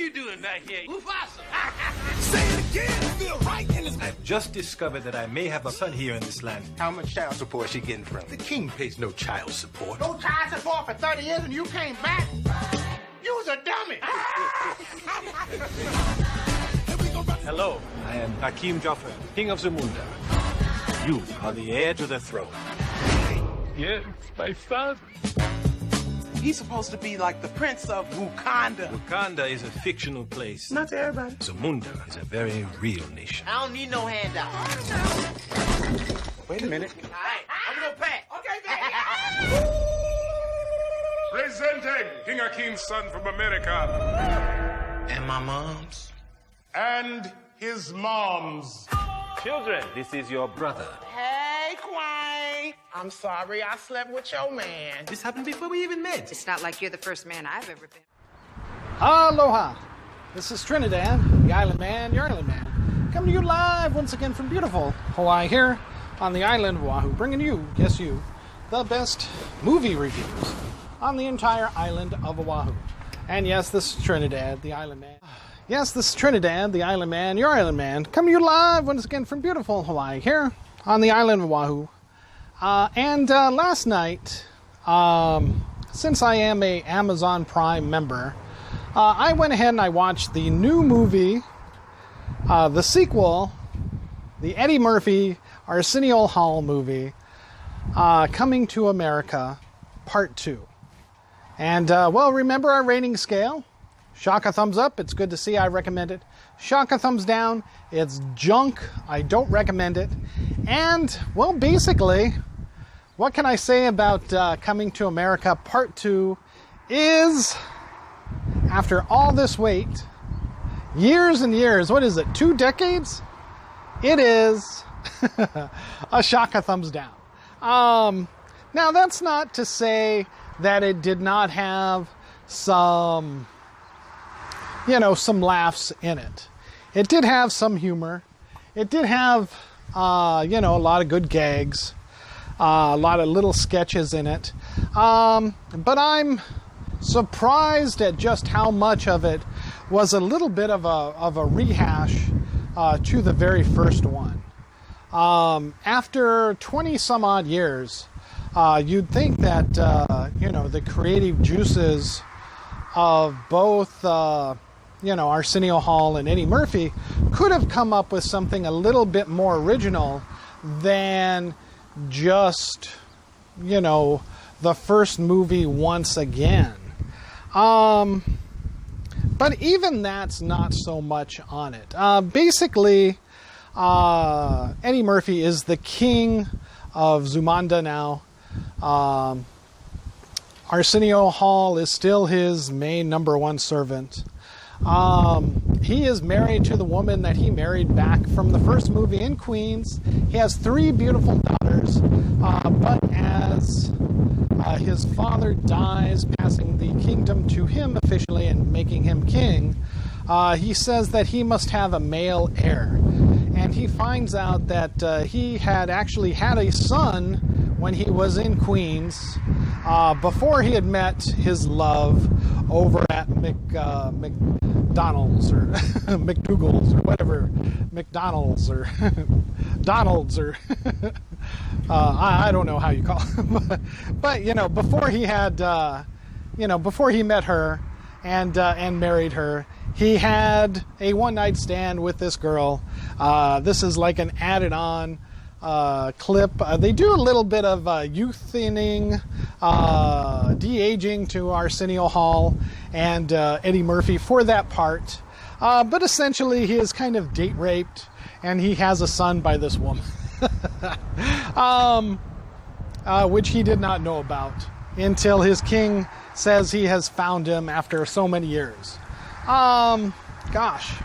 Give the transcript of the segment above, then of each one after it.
you doing back here? Mufasa! Say it again, feel right in his life. Just discovered that I may have a son here in this land. How much child support is she getting from? The king pays no child support. No child support for 30 years and you came back? You was a dummy! Hello, I am Hakim Joffer, King of Zumunda. You are the heir to the throne. Yes, my son. He's supposed to be like the prince of Wakanda. Wakanda is a fictional place. Not to everybody. Zamunda is a very real nation. I don't need no handout. Wait a minute. All right, I'm gonna pack. Okay, baby. Presenting King Akim's son from America. And my mom's. And his mom's. Children, this is your brother. Hey, Quine. I'm sorry I slept with your man. This happened before we even met. It's not like you're the first man I've ever been. Aloha! This is Trinidad, the Island Man, your Island Man, coming to you live once again from beautiful Hawaii here on the island of Oahu, bringing you, yes you, the best movie reviews on the entire island of Oahu. And yes, this is Trinidad, the Island Man. Yes, this is Trinidad, the Island Man, your Island Man, coming to you live once again from beautiful Hawaii here on the island of Oahu. Last night, since I am a Amazon Prime member, I went ahead and I watched the new movie, the sequel, the Eddie Murphy Arsenio Hall movie, Coming to America, Part 2. And, well, remember our rating scale? Shock a thumbs up, it's good to see, I recommend it. Shock a thumbs down, it's junk, I don't recommend it. And, well, basically, what can I say about Coming to America Part 2 is, after all this wait, years and years, what is it, 2 decades? It is a shock a thumbs down. Now, that's not to say that it did not have some, some laughs in it. It did have some humor. It did have, a lot of good gags, a lot of little sketches in it. But I'm surprised at just how much of it was a little bit of a rehash to the very first one. After 20 some odd years, you'd think that, the creative juices of both, Arsenio Hall and Eddie Murphy could have come up with something a little bit more original than just, the first movie once again. But even that's not so much on it. Basically, Eddie Murphy is the king of Zumunda now. Arsenio Hall is still his main number one servant. He is married to the woman that he married back from the first movie in Queens. He has 3 beautiful daughters, but as his father dies, passing the kingdom to him officially and making him king, he says that he must have a male heir. And he finds out that he had actually had a son when he was in Queens, before he had met his love over at McDonald's or McDougal's or whatever, McDonald's or Donald's or I don't know how you call it, but before he had before he met her and married her, he had a one-night stand with this girl. This is like an added on clip. They do a little bit of youth-thinning, de-aging to Arsenio Hall and Eddie Murphy for that part. But essentially, he is kind of date raped, and he has a son by this woman, which he did not know about until his king says he has found him after so many years. Gosh,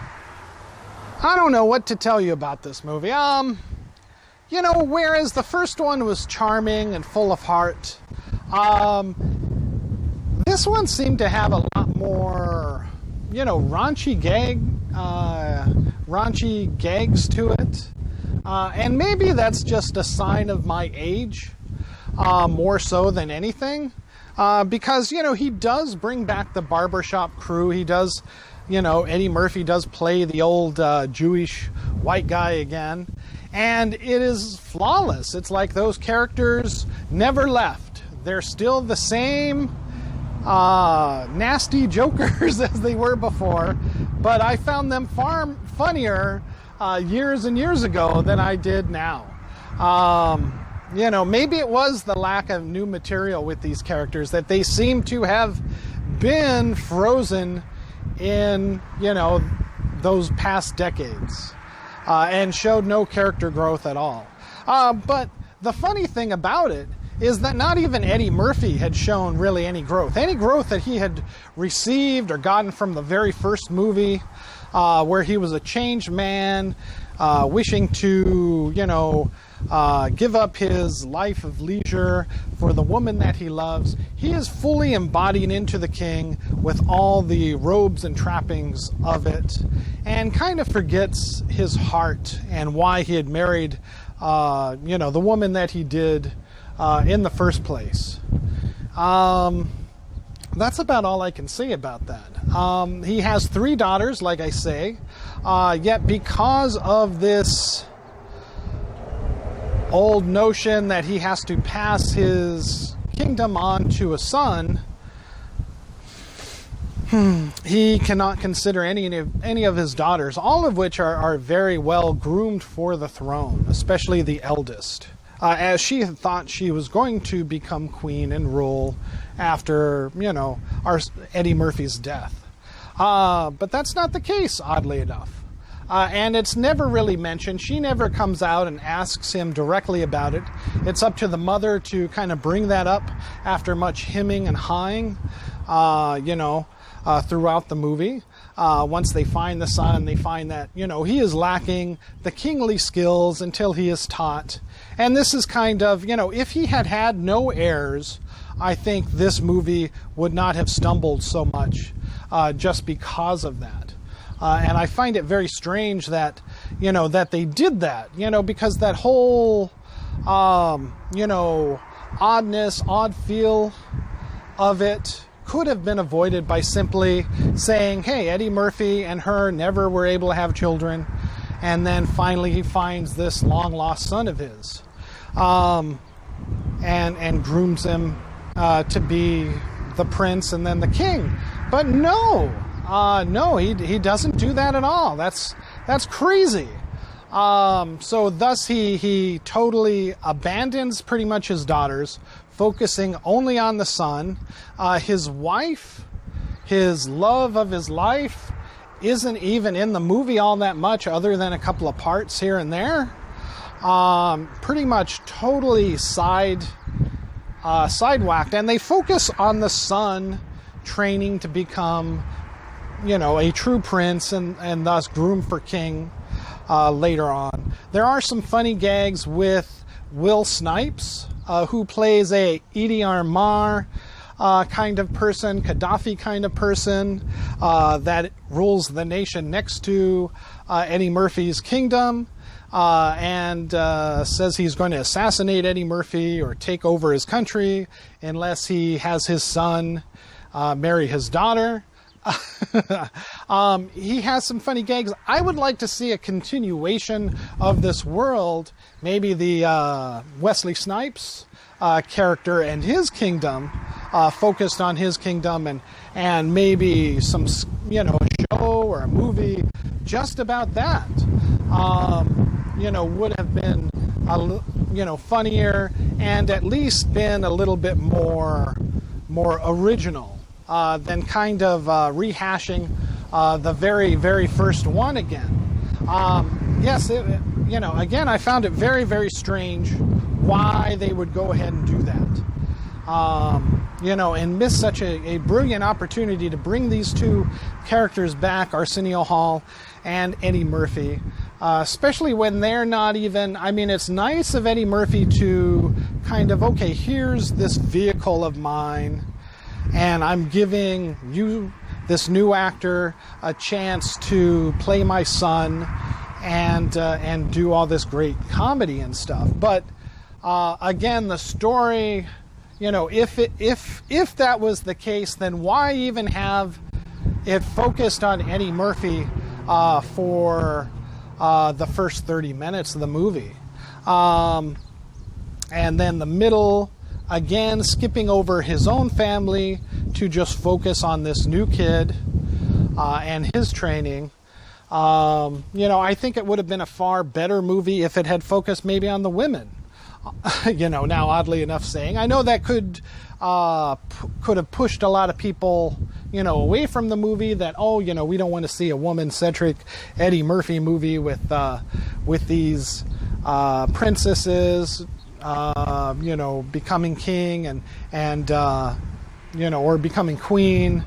I don't know what to tell you about this movie. Whereas the first one was charming and full of heart, this one seemed to have a lot more, raunchy gags to it. And maybe that's just a sign of my age, more so than anything. because, you know, he does bring back the barbershop crew. He does, you know, Eddie Murphy does play the old Jewish white guy again. And it is flawless. It's like those characters never left. They're still the same nasty jokers as they were before, but I found them far funnier years and years ago than I did now. You know, maybe it was the lack of new material with these characters, that they seem to have been frozen in, you know, those past decades, and showed no character growth at all. But the funny thing about it is that not even Eddie Murphy had shown really any growth. Any growth that he had received or gotten from the very first movie, where he was a changed man, wishing to, you know, give up his life of leisure for the woman that he loves. He is fully embodied into the king with all the robes and trappings of it, and kind of forgets his heart and why he had married, you know, the woman that he did in the first place. That's about all I can say about that. He has 3 daughters, like I say, yet because of this old notion that he has to pass his kingdom on to a son, he cannot consider any of his daughters, all of which are very well groomed for the throne, especially the eldest, as she had thought she was going to become queen and rule after, you know, Eddie Murphy's death. But that's not the case, oddly enough. And it's never really mentioned. She never comes out and asks him directly about it. It's up to the mother to kind of bring that up after much hemming and hawing, you know, throughout the movie. Once they find the son, they find that, you know, he is lacking the kingly skills until he is taught. And this is kind of, you know, if he had had no heirs, I think this movie would not have stumbled so much, just because of that. And I find it very strange that, you know, that they did that, you know, because that whole, you know, odd feel of it could have been avoided by simply saying, hey, Eddie Murphy and her never were able to have children. And then finally he finds this long lost son of his, and grooms him to be the prince and then the king. But no, he doesn't do that at all. That's crazy. So thus he totally abandons pretty much his daughters, focusing only on the son. His wife, his love of his life, isn't even in the movie all that much, other than a couple of parts here and there. Pretty much totally sidewhacked, and they focus on the son training to become, you know, a true prince and thus groomed for king later on. There are some funny gags with Will Snipes, who plays a Idi Ammar kind of person, Gaddafi kind of person, that rules the nation next to Eddie Murphy's kingdom, and says he's going to assassinate Eddie Murphy or take over his country unless he has his son marry his daughter. He has some funny gags. I would like to see a continuation of this world, maybe the Wesley Snipes character and his kingdom, focused on his kingdom, and maybe some, you know, a show or a movie just about that. You know, would have been you know, funnier and at least been a little bit more original than kind of rehashing the very, very first one again. Yes, you know, again, I found it very, very strange why they would go ahead and do that. You know, and miss such a brilliant opportunity to bring these two characters back, Arsenio Hall and Eddie Murphy, especially when they're not even, I mean, it's nice of Eddie Murphy to kind of, okay, here's this vehicle of mine, and I'm giving you, this new actor, a chance to play my son and do all this great comedy and stuff. But again, the story if that was the case, then why even have it focused on Eddie Murphy for the first 30 minutes of the movie? And then the middle, again, skipping over his own family to just focus on this new kid and his training. I think it would have been a far better movie if it had focused maybe on the women. Now oddly enough saying, I know that could have pushed a lot of people, away from the movie, that, we don't want to see a woman-centric Eddie Murphy movie with these princesses, becoming king and or becoming queen,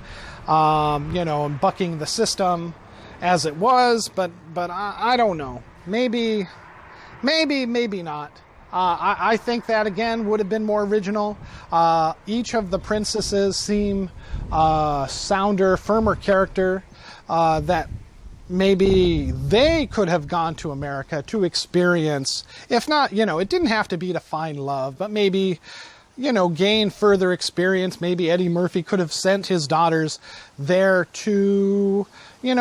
and bucking the system as it was, but I don't know. Maybe not. I think that, again, would have been more original. Each of the princesses seem sounder, firmer character, that maybe they could have gone to America to experience, if not, it didn't have to be to find love, but maybe, gain further experience. Maybe Eddie Murphy could have sent his daughters there to,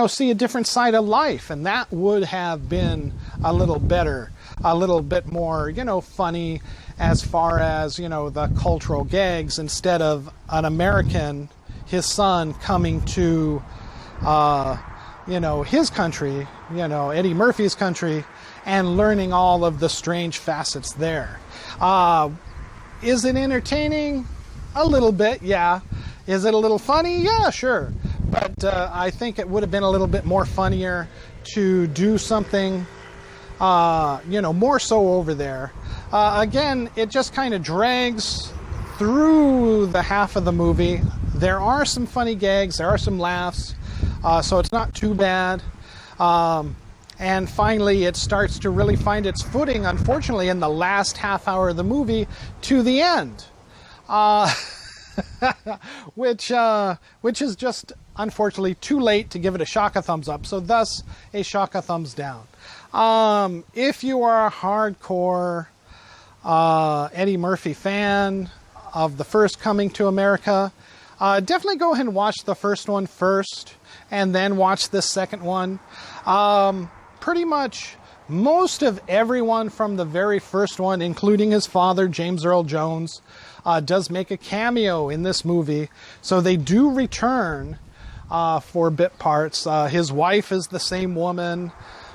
see a different side of life, and that would have been a little better, a little bit more, funny as far as, the cultural gags, instead of an American, his son, coming to, his country, Eddie Murphy's country, and learning all of the strange facets there. Is it entertaining? A little bit, yeah. Is it a little funny? Yeah, sure. But I think it would have been a little bit more funnier to do something, more so over there. Again, it just kind of drags through the half of the movie. There are some funny gags, there are some laughs, so it's not too bad. And finally, it starts to really find its footing, unfortunately, in the last half hour of the movie to the end. Which is just, unfortunately, too late to give it a shaka thumbs up, so thus a shaka thumbs down. If you are a hardcore Eddie Murphy fan of the first Coming to America, definitely go ahead and watch the first one first, and then watch the second one. Pretty much most of everyone from the very first one, including his father, James Earl Jones, does make a cameo in this movie. So they do return for bit parts. His wife is the same woman.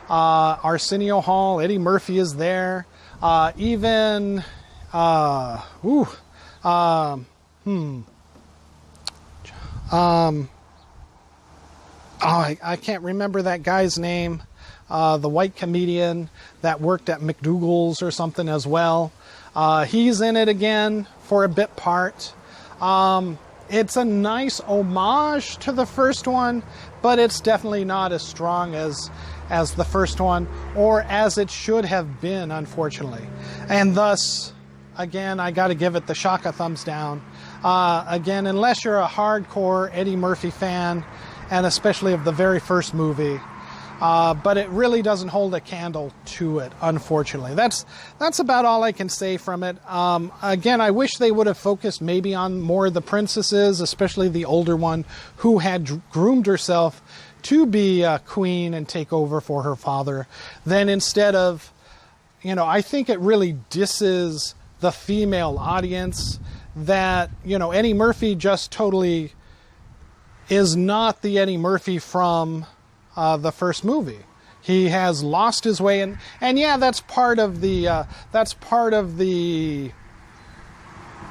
Arsenio Hall, Eddie Murphy is there. I can't remember that guy's name. The white comedian that worked at McDougal's or something as well. He's in it again for a bit part. It's a nice homage to the first one, but it's definitely not as strong as the first one, or as it should have been, unfortunately. And thus, again, I got to give it the shaka thumbs down. Again, unless you're a hardcore Eddie Murphy fan, and especially of the very first movie, but it really doesn't hold a candle to it, unfortunately. That's about all I can say from it. Again, I wish they would have focused maybe on more of the princesses, especially the older one, who had groomed herself to be a queen and take over for her father. Then instead of, I think it really disses the female audience that, Eddie Murphy just totally is not the Eddie Murphy from the first movie. He has lost his way, and yeah, that's part of the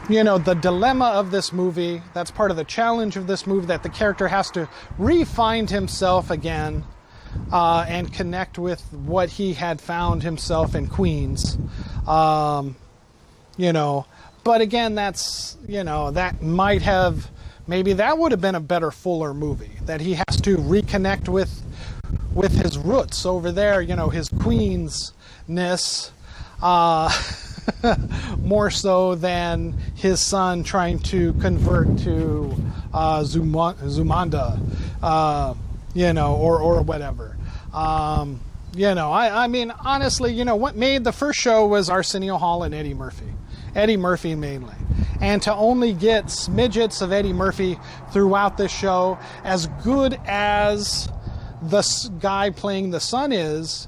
the dilemma of this movie. That's part of the challenge of this movie, that the character has to re-find himself again and connect with what he had found himself in Queens. But again, that's, that might have, maybe that would have been a better, fuller movie, that he has to reconnect with his roots over there, his Queens-ness, more so than his son trying to convert to Zumunda, or whatever. I mean, honestly, what made the first show was Arsenio Hall and Eddie Murphy. Eddie Murphy mainly. and to only get smidgets of Eddie Murphy throughout this show, as good as the guy playing the son is,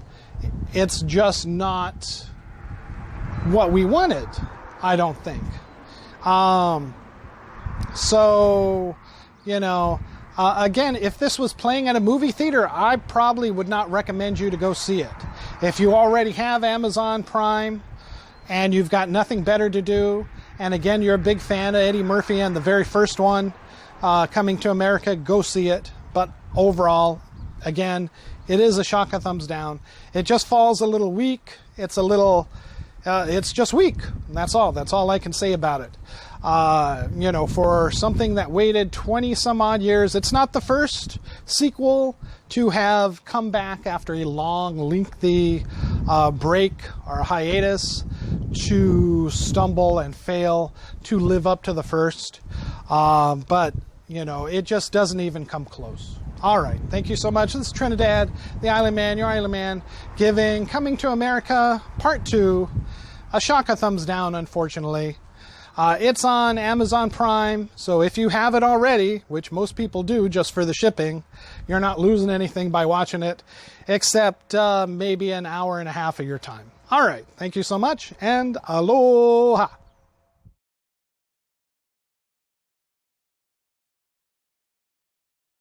it's just not what we wanted, I don't think. So, you know, again, if this was playing at a movie theater, I probably would not recommend you to go see it. If you already have Amazon Prime and you've got nothing better to do, and again, you're a big fan of Eddie Murphy and the very first one, Coming to America, go see it. But overall, again, it is a shock of thumbs down. It just falls a little weak. It's a little, it's just weak. That's all. That's all I can say about it. You know, for something that waited 20 some odd years, it's not the first sequel to have come back after a long, lengthy break or hiatus to stumble and fail to live up to the first. But, you know, it just doesn't even come close. All right. Thank you so much. This is Trinidad, the Island Man, your Island Man, giving Coming to America Part 2 a shock of thumbs down, unfortunately. It's on Amazon Prime, so if you have it already, which most people do just for the shipping, you're not losing anything by watching it, except maybe an hour and a half of your time. All right. Thank you so much, and aloha.